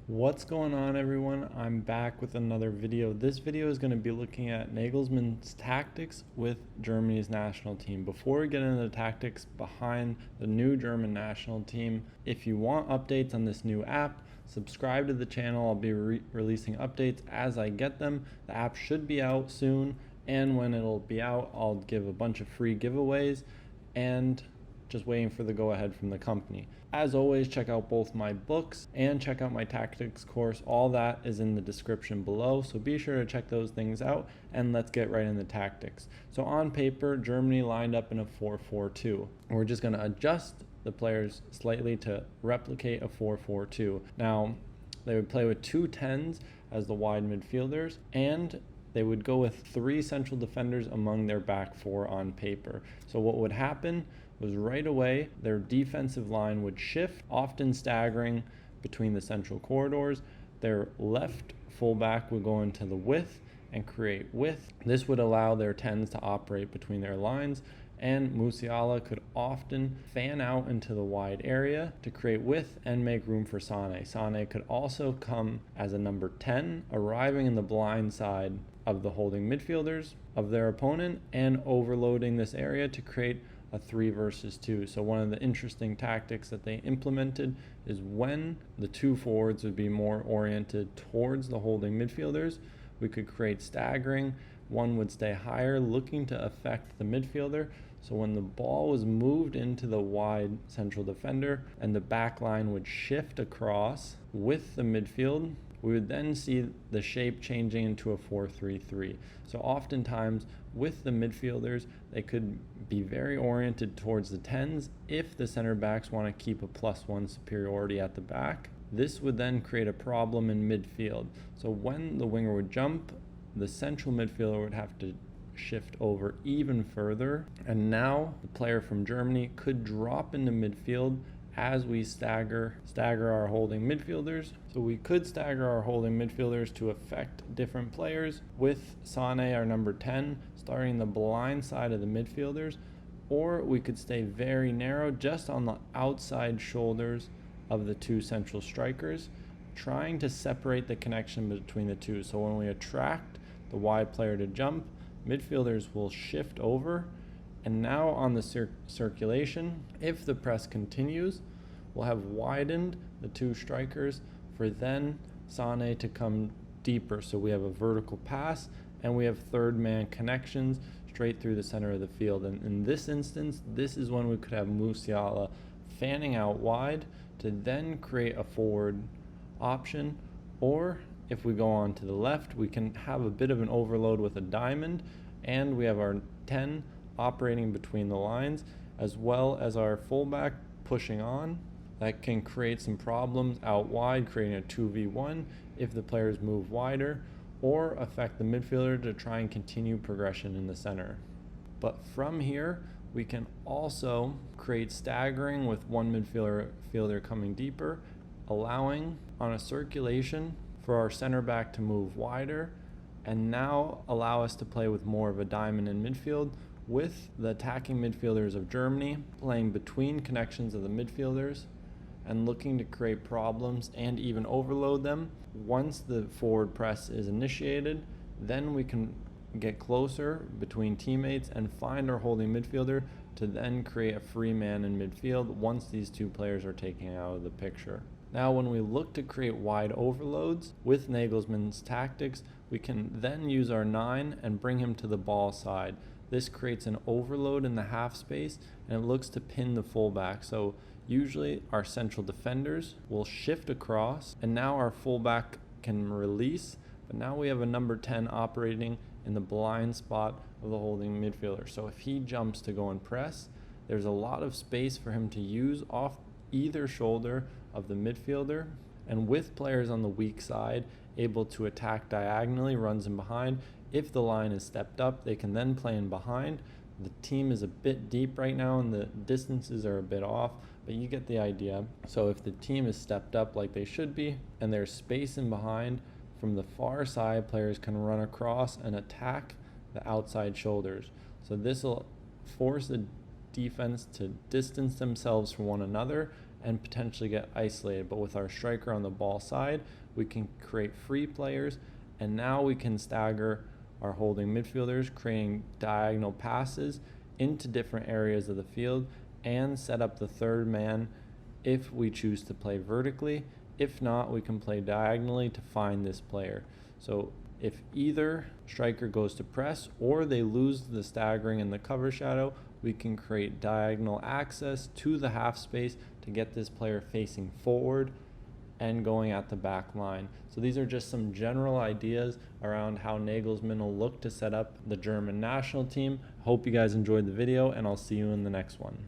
What's going on, everyone? I'm back with another video. This video is going to be looking at Nagelsmann's tactics with Germany's national team. Before we get into the tactics behind the new German national team, if you want updates on this new app, subscribe to the channel. I'll be releasing updates as I get them. The app should be out soon, and when it'll be out, I'll give a bunch of free giveaways and just waiting for the go-ahead from the company. As always, check out both my books and check out my tactics course. All that is in the description below, so be sure to check those things out, and let's get right into tactics. So on paper, Germany lined up in a 4-4-2. We're just going to adjust the players slightly to replicate a 4-4-2. Now, they would play with two 10s as the wide midfielders, and they would go with three central defenders among their back four on paper. So what would happen was right away their defensive line would shift, often staggering between the central corridors. Their left fullback would go into the width and create width. This would allow their 10s to operate between their lines, and Musiala could often fan out into the wide area to create width and make room for Sané. Sané could also come as a number 10, arriving in the blind side of the holding midfielders of their opponent and overloading this area to create a 3 versus 2. So one of the interesting tactics that they implemented is when the two forwards would be more oriented towards the holding midfielders, we could create staggering. One would stay higher, looking to affect the midfielder. So when the ball was moved into the wide central defender and the back line would shift across with the midfield, we would then see the shape changing into a 4-3-3. So oftentimes with the midfielders, they could be very oriented towards the 10s if the center backs want to keep a +1 superiority at the back. This would then create a problem in midfield. So when the winger would jump, the central midfielder would have to shift over even further. And now the player from Germany could drop into midfield as we stagger our holding midfielders. So we could stagger our holding midfielders to affect different players with Sané, our number 10, starting the blind side of the midfielders, or we could stay very narrow just on the outside shoulders of the two central strikers, trying to separate the connection between the two. So when we attract the wide player to jump, midfielders will shift over, and now on the circulation, if the press continues, we'll have widened the two strikers for then Sané to come deeper. So we have a vertical pass and we have third man connections straight through the center of the field. And in this instance, this is when we could have Musiala fanning out wide to then create a forward option. Or if we go on to the left, we can have a bit of an overload with a diamond, and we have our 10 operating between the lines, as well as our fullback pushing on. That can create some problems out wide, creating a 2v1 if the players move wider, or affect the midfielder to try and continue progression in the center. But from here, we can also create staggering with one midfielder coming deeper, allowing on a circulation for our center back to move wider, and now allow us to play with more of a diamond in midfield, with the attacking midfielders of Germany playing between connections of the midfielders and looking to create problems and even overload them. Once the forward press is initiated, then we can get closer between teammates and find our holding midfielder to then create a free man in midfield once these two players are taken out of the picture. Now, when we look to create wide overloads with Nagelsmann's tactics, we can then use our 9 and bring him to the ball side. This creates an overload in the half space, and it looks to pin the fullback. So usually our central defenders will shift across, and now our fullback can release, but now we have a number 10 operating in the blind spot of the holding midfielder. So if he jumps to go and press, there's a lot of space for him to use off either shoulder of the midfielder, and with players on the weak side able to attack diagonally, runs in behind. If the line is stepped up, they can then play in behind. The team is a bit deep right now and the distances are a bit off, but you get the idea. So if the team is stepped up like they should be and there's space in behind, from the far side, players can run across and attack the outside shoulders. So this will force the defense to distance themselves from one another and potentially get isolated. But with our striker on the ball side, we can create free players, and now we can stagger our holding midfielders, creating diagonal passes into different areas of the field, and set up the third man if we choose to play vertically. If not, we can play diagonally to find this player. So if either striker goes to press or they lose the staggering and the cover shadow, we can create diagonal access to the half space to get this player facing forward and going at the back line. So these are just some general ideas around how Nagelsmann will look to set up the German national team. Hope you guys enjoyed the video, and I'll see you in the next one.